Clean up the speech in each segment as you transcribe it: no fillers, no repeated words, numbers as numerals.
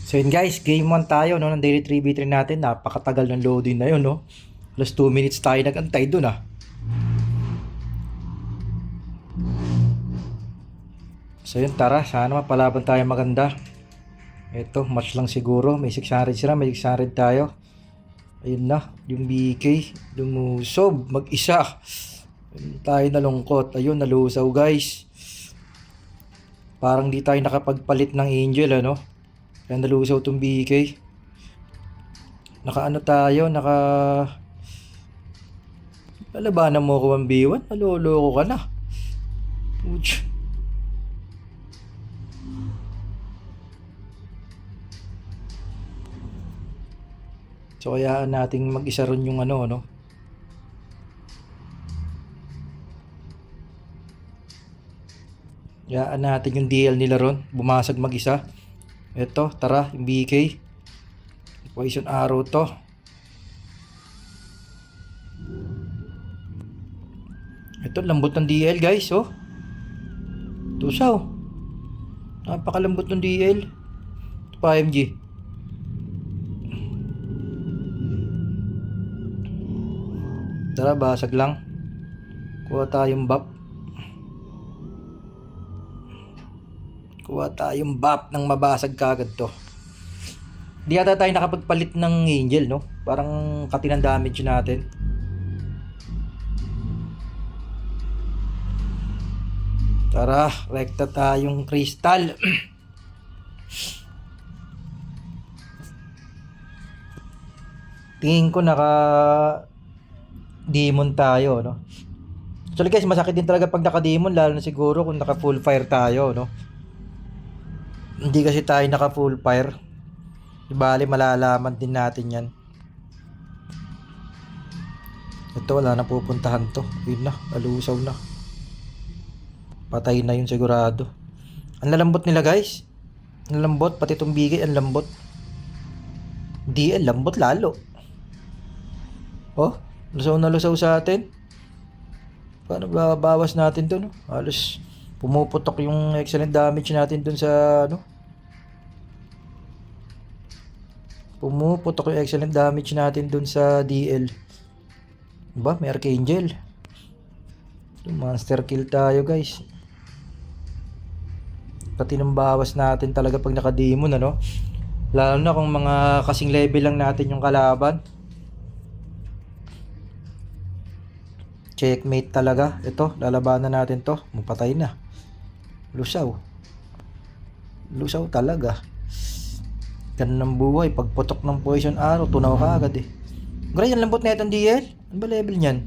So yun guys, game 1 tayo no, ng daily 3v3 natin. Napakatagal ng loading na yun no. Plus 2 minutes tayo nagantay dun ah. So yun, tara, sana mapalaban tayo maganda. Ito, match lang siguro. May 600 sila, may 600 tayo. Ayun na, yung BK lumusob mag-isa. Ayun, tayo nalungkot. Ayun, nalusaw guys. Parang di tayo nakapagpalit ng Angel ano. Kaya nalusaw tong BK. Naka ano tayo, lalabanan mo ko 1v1, naloloko ka na. Ouch. So kaya nating mag-isa ron yung ano, no? Kayaan natin yung DL nila ron, bumasag mag-isa. Ito, tara, yung BK. Poison arrow to. Ito, lambot ng DL guys, oh. Tusaw. Napakalambot ng DL. Ito pa MG. Tara, basag lang. Kuha tayong buff. Kuha tayong buff nang mabasag kagad to. Di ata tayo nakapagpalit ng Angel, no? Parang katinang damage natin. Tara, rekta tayong crystal. Tingin ko naka demon tayo, no? Actually guys, masakit din talaga pag naka demon, lalo na siguro kung naka full fire tayo, no? Hindi kasi tayo naka full fire. Di bali, malalaman din natin yan. Ito, wala na pupuntahan to. Yun na, nalusaw na. Patay na yun sigurado. Ang lalambot nila guys. Ang lambot, pati itong bigay, ang lambot. DL, lambot lalo. Oh, lusaw na lusaw sa atin. Paano babawas natin to, no? Halos pumuputok yung excellent damage natin dun sa ano. Pumuputok yung excellent damage natin dun sa DL. Ba, may Archangel. Monster kill tayo guys. Pati ng bawas natin talaga pag naka-demon ano. Lalo na kung mga kasing level lang natin yung kalaban. Checkmate talaga. Ito, lalabanan natin to. Mapatay na. Lusaw. Lusaw talaga. Ganun ng buhay. Pagputok ng poison arrow, tunaw ka agad eh. Gray, ang lambot na itong DL. Ano ba level niyan?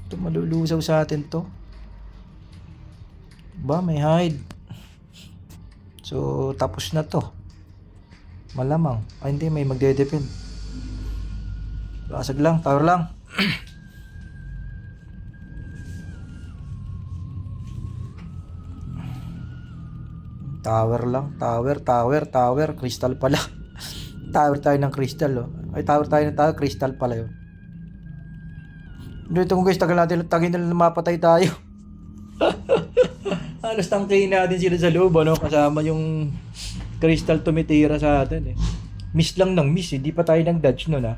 Ito, malulusaw sa atin to. Ba, may hide. So, tapos na to. Malamang. Ay, hindi, may magde-depend. Basag lang, tower lang. Tower lang, tower. Crystal pala. Tower tayo ng crystal, oh. Ay, tower tayo ng tower, crystal pala yun. Dito kung guys, tagal na mapatay tayo. Halos tangkayin natin sila sa loob, ano? Kasama yung crystal tumitira sa atin, eh. Miss lang ng miss, hindi pa tayo nang dodge nun, ha.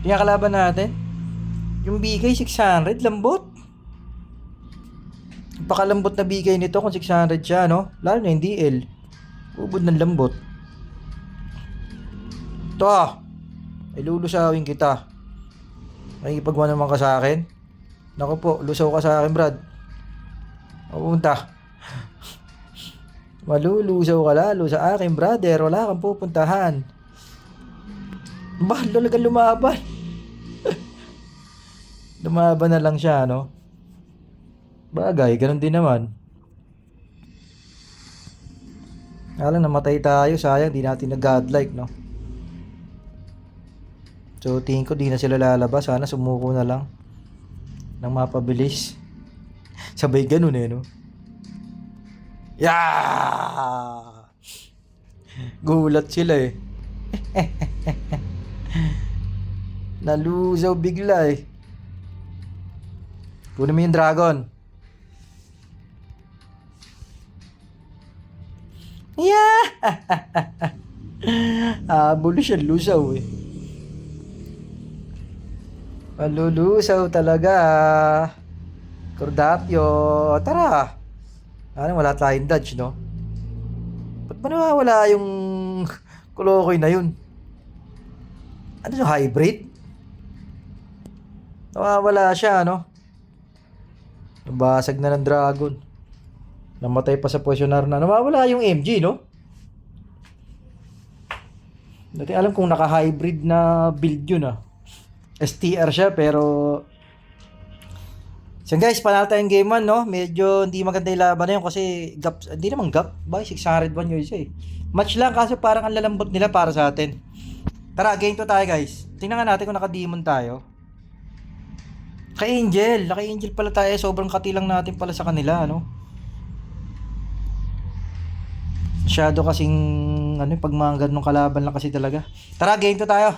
Kaya kalaban natin, yung BK 600, lambot. Pakalambot na BK nito kung 600 siya, no? Lalo na yung DL. Ubod ng lambot. Ito, ay lulusawin kita. Makikipagwa naman ka sa akin. Naku po, lusaw ka sa akin, Brad. Pupunta. Malulusaw ka lalo sa akin, brother. Wala kang pupuntahan. Bahal talaga lumaban. Lumaban na lang siya, no? Bagay, ganun din naman. Alam, namatay tayo. Sayang, di natin nag-godlike, no? So, tingin ko di na sila lalabas. Sana sumuko na lang nang mapabilis. Sabay ganun eh, no? Yeah! Gulat sila eh. Nalusaw bigla eh. Kunin mo yung dragon. Yeah! Habol siya, lusaw eh. Malulusaw talaga. Kordapyo, tara. Ano, wala tayong dodge, no? Ba't ba nawawala yung Kulokoy na yun? Ano yung hybrid? Nawawala siya, no? Nabasag na ng dragon. Namatay pa sa positioner na. Nawawala yung MG, no? Dati alam kong naka-hybrid na build yun, ah. STR siya, pero... So guys, panalo tayong game 1, no? Medyo hindi maganda yung laban na yun kasi gap, hindi naman gap. Ba, 601 yun siya eh. Match lang kaso parang ang lalambot nila para sa atin. Tara, game 2 tayo guys. Tingnan nga natin kung naka-demon tayo. Naka-angel pala tayo. Sobrang katilang natin pala sa kanila, no? Masyado kasing, ano, pag mga ganong kalaban lang kasi talaga. Tara, game 2 tayo.